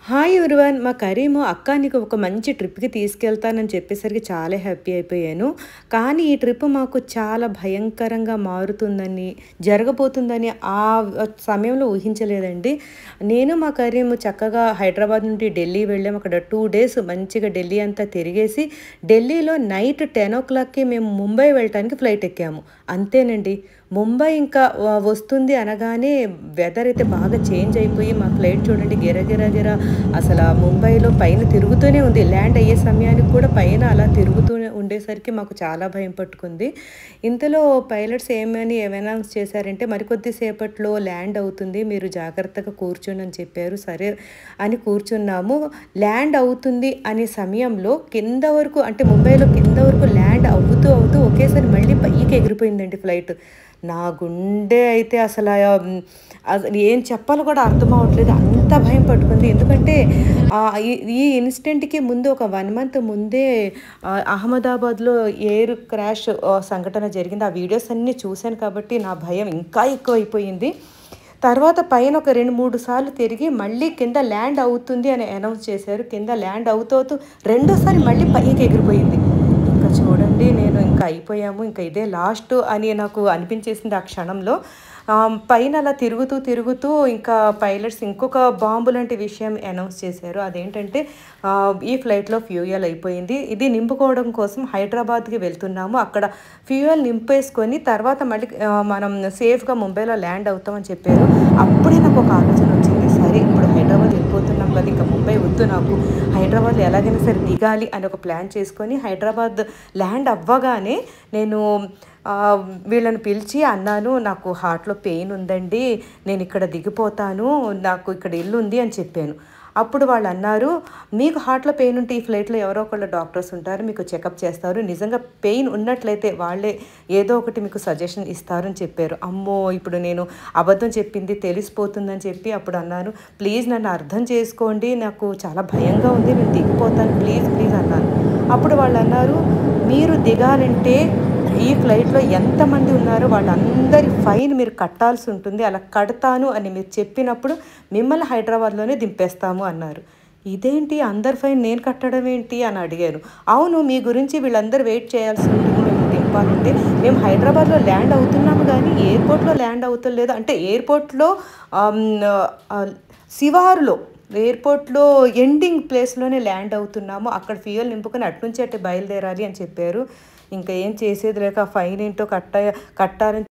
Hi everyone. మా కరీము అక్క నీకు ఒక మంచి ట్రిప్‌కి తీసుకెళ్తానని చెప్పేసరికి చాలా హ్యాపీ అయిపోయాను. కానీ ఈ ట్రిప్ మాకు చాలా భయంకరంగా మారుతుందని, జరగబోతుందని సమయంలో ఊహించలేదండి. నేను మా కరీము చక్కగా హైదరాబాద్ నుండి ఢిల్లీ వెళ్ళాము. అక్కడ 2 డేస్ మంచిగా ఢిల్లీ అంతా తిరిగేసి, ఢిల్లీలో నైట్ 10:00కి మేము ముంబై వెళ్ళటానికి ఫ్లైట్ ఎక్కాము. అంతేనండి. ముంబై ఇంకా వస్తుంది అనగానే వెదర్ అయితే బాగా చేంజ్ అయిపోయి మా ఫ్లైట్ చూడండి గిర అసలు ముంబైలో పైన తిరుగుతూనే ఉంది. ల్యాండ్ అయ్యే సమయానికి కూడా పైన అలా తిరుగుతూనే ఉండేసరికి మాకు చాలా భయం పట్టుకుంది. ఇంతలో పైలట్స్ ఏమని అనౌన్స్ చేశారంటే మరికొద్ది సేపట్లో ల్యాండ్ అవుతుంది, మీరు జాగ్రత్తగా కూర్చోండి అని చెప్పారు. సరే అని కూర్చున్నాము. ల్యాండ్ అవుతుంది అనే సమయంలో కింద వరకు అంటే ముంబైలో కింద వరకు ల్యాండ్ అవుతూ ఒకేసారి మళ్ళీ పైకి ఎగిరిపోయిందండి ఫ్లైట్. నా గుండె అయితే అసలు ఏం చెప్పాలో కూడా అర్థం అవ్వట్లేదు. అంత భయం పట్టుకుంది. ఎందుకంటే ఈ ఇన్సిడెంట్‌కి ముందు ఒక 1 మంత్ ముందే అహ్మదాబాద్‌లో ఎయిర్ క్రాష్ సంఘటన జరిగింది. ఆ వీడియోస్ అన్నీ చూశాను కాబట్టి నా భయం ఇంకా ఎక్కువైపోయింది. తర్వాత పైన ఒక 2, 3 సార్లు తిరిగి మళ్ళీ కింద ల్యాండ్ అవుతుంది అని అనౌన్స్ చేశారు. కింద ల్యాండ్ అవుతూ రెండోసారి మళ్ళీ పైకి ఎగిరిపోయింది. ఇంకా చూడండి నేను ఇంకా అయిపోయాము. ఇంకా ఇదే లాస్ట్ అని నాకు అనిపించేసింది ఆ క్షణంలో. పైన అలా తిరుగుతూ ఇంకా పైలట్స్ ఇంకొక బాంబు లాంటి విషయం అనౌన్స్ చేశారు. అదేంటంటే ఈ ఫ్లైట్‌లో ఫ్యూయల్ అయిపోయింది. ఇది నింపుకోవడం కోసం హైదరాబాద్‌కి వెళ్తున్నాము. అక్కడ ఫ్యూయల్ నింపేసుకొని తర్వాత మళ్ళీ మనం సేఫ్‌గా ముంబైలో ల్యాండ్ అవుతామని చెప్పారు. అప్పుడే నాకు ఒక ఆలోచన వచ్చింది. సరే ఇప్పుడు హైదరాబాద్ వెళ్ళిపోతున్నాం కదా! ఇంకా ముంబై వద్దు నాకు. హైదరాబాద్‌లో ఎలాగైనా సరే దిగాలి అని ఒక ప్లాన్ చేసుకొని హైదరాబాద్ ల్యాండ్ అవ్వగానే నేను వీళ్ళని పిలిచి అన్నాను, నాకు హార్ట్‌లో పెయిన్ ఉందండి, నేను ఇక్కడ దిగిపోతాను, నాకు ఇక్కడ ఇల్లు ఉంది అని చెప్పాను. అప్పుడు వాళ్ళు అన్నారు, మీకు హార్ట్‌లో పెయిన్ ఉంటే ఈ ఫ్లైట్‌లో ఎవరో ఒకళ్ళు డాక్టర్స్ ఉంటారు, మీకు చెకప్ చేస్తారు, నిజంగా పెయిన్ ఉన్నట్లయితే వాళ్ళే ఏదో ఒకటి మీకు సజెషన్ ఇస్తారని చెప్పారు. అమ్మో ఇప్పుడు నేను అబద్ధం చెప్పింది తెలిసిపోతుందని చెప్పి అప్పుడు అన్నాను, ప్లీజ్ నన్ను అర్థం చేసుకోండి, నాకు చాలా భయంగా ఉంది, నేను దిగిపోతాను ప్లీజ్ అన్నాను. అప్పుడు వాళ్ళు అన్నారు, మీరు దిగాలంటే ఈ ఫ్లైట్‌లో ఎంతమంది ఉన్నారో వాళ్ళందరి ఫైన్ మీరు కట్టాల్సి ఉంటుంది, అలా కడతాను అని మీరు చెప్పినప్పుడు మిమ్మల్ని హైదరాబాద్‌లోనే దింపేస్తాము అన్నారు. ఇదేంటి అందరి ఫైన్ నేను కట్టడం ఏంటి అని అడిగాను. అవును, మీ గురించి వీళ్ళందరూ వెయిట్ చేయాల్సి ఉంటుంది మేము దింపాలంటే. మేము హైదరాబాద్‌లో ల్యాండ్ అవుతున్నాము కానీ ఎయిర్‌పోర్ట్‌లో ల్యాండ్ అవుతలేదు. అంటే ఎయిర్‌పోర్ట్‌లో శివారులో ఎయిర్‌పోర్ట్‌లో ఎండింగ్ ప్లేస్‌లోనే ల్యాండ్ అవుతున్నాము. అక్కడ ఫ్యూయల్ నింపుకొని అటు బయలుదేరాలి అని చెప్పారు. ఇంకా ఏం చేసేది లేక ఫైన్ ఏంటో కట్టాలని